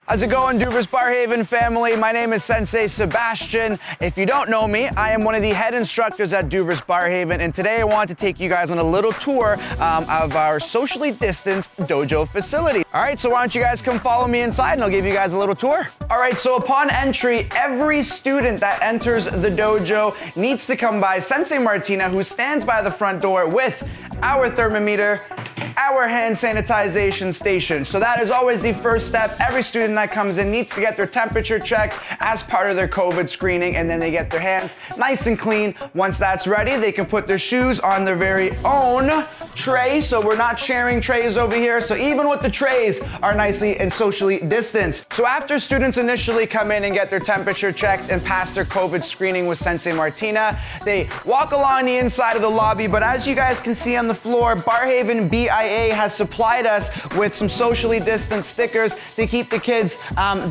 How's it going, Douvris Barrhaven family? My name is Sensei Sebastian. If you don't know me, I am one of the head instructors at Douvris Barrhaven, and today I want to take you guys on a little tour of our socially distanced dojo facility. All right, so why don't you guys come follow me inside and I'll give you guys a little tour. All right, so upon entry, every student that enters the dojo needs to come by Sensei Martina, who stands by the front door with our thermometer, our hand sanitization station. So that is always the first step. Every student that comes in needs to get their temperature checked as part of their COVID screening, and then they get their hands nice and clean. Once that's ready, they can put their shoes on their very own tray. So we're not sharing trays over here. So even with the trays are nicely and socially distanced. So after students initially come in and get their temperature checked and pass their COVID screening with Sensei Martina, they walk along the inside of the lobby. But as you guys can see on the floor, Barrhaven BIA has supplied us with some socially distanced stickers to keep the kids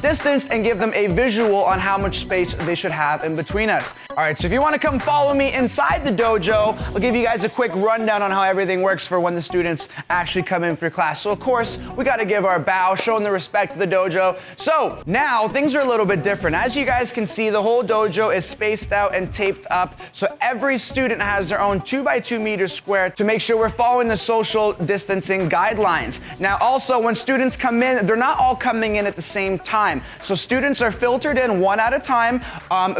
distanced and give them a visual on how much space they should have in between us. All right, so if you want to come follow me inside the dojo, I'll give you guys a quick rundown on how everything works for when the students actually come in for class. So of course, we got to give our bow, showing the respect to the dojo. So now things are a little bit different. As you guys can see, the whole dojo is spaced out and taped up. So every student has their own 2x2 meters square to make sure we're following the social distancing guidelines. Now also, when students come in, they're not all coming in at the same time. So students are filtered in one at a time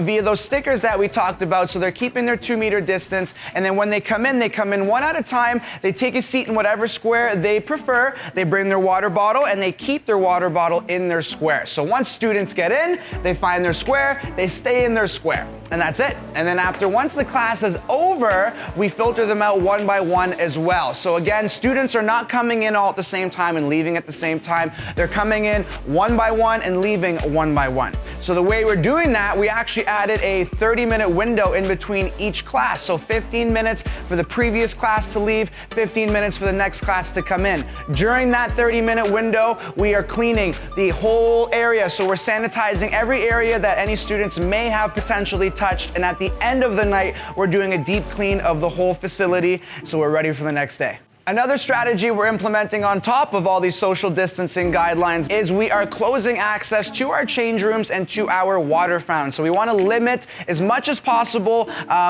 via those stickers that we talked about. So they're keeping their 2-meter distance. And then when they come in one at a time. They take a seat in whatever square they prefer. They bring their water bottle and they keep their water bottle in their square. So once students get in, they find their square, they stay in their square. And that's it. And then once the class is over, we filter them out one by one as well. So again, students are not coming in all at the same time and leaving at the same time. They're coming in one by one and leaving one by one. So the way we're doing that, we actually added a 30-minute window in between each class. So 15 minutes for the previous class to leave, 15 minutes for the next class to come in. During that 30-minute window, we are cleaning the whole area. So we're sanitizing every area that any students may have potentially touched. And at the end of the night, we're doing a deep clean of the whole facility. So we're ready for the next day. Another strategy we're implementing on top of all these social distancing guidelines is we are closing access to our change rooms and to our water fountain. So we want to limit as much as possible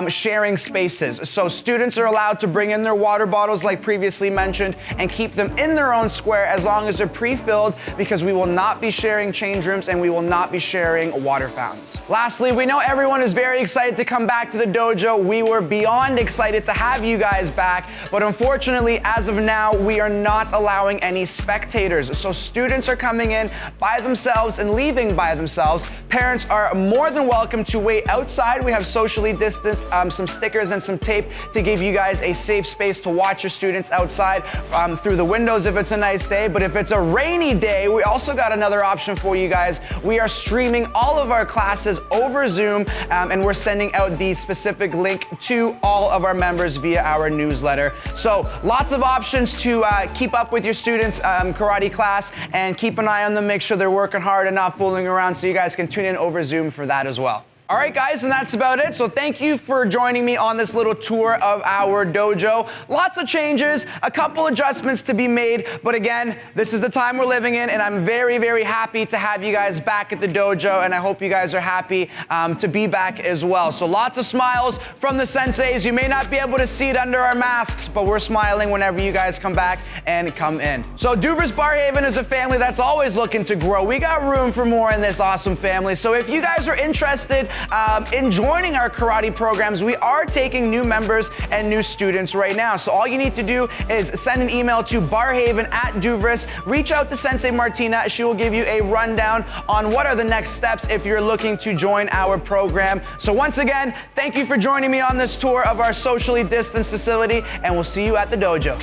sharing spaces. So students are allowed to bring in their water bottles like previously mentioned and keep them in their own square as long as they're pre-filled, because we will not be sharing change rooms and we will not be sharing water fountains. Lastly, we know everyone is very excited to come back to the dojo. We were beyond excited to have you guys back, but unfortunately, as of now, we are not allowing any spectators. So students are coming in by themselves and leaving by themselves. Parents are more than welcome to wait outside. We have socially distanced some stickers and some tape to give you guys a safe space to watch your students outside through the windows if it's a nice day. But if it's a rainy day, we also got another option for you guys. We are streaming all of our classes over Zoom, and we're sending out the specific link to all of our members via our newsletter. So lots of options to keep up with your students' karate class and keep an eye on them, make sure they're working hard and not fooling around, so you guys can tune in over Zoom for that as well. All right, guys, and that's about it. So thank you for joining me on this little tour of our dojo. Lots of changes, a couple adjustments to be made, but again, this is the time we're living in, and I'm very, very happy to have you guys back at the dojo, and I hope you guys are happy to be back as well. So lots of smiles from the senseis. You may not be able to see it under our masks, but we're smiling whenever you guys come back and come in. So Douvris Barrhaven is a family that's always looking to grow. We got room for more in this awesome family. So if you guys are interested in joining our karate programs, we are taking new members and new students right now. So all you need to do is send an email to barrhaven@Douvris. Reach out to Sensei Martina. She will give you a rundown on what are the next steps if you're looking to join our program. So once again, thank you for joining me on this tour of our socially distanced facility, and we'll see you at the dojo.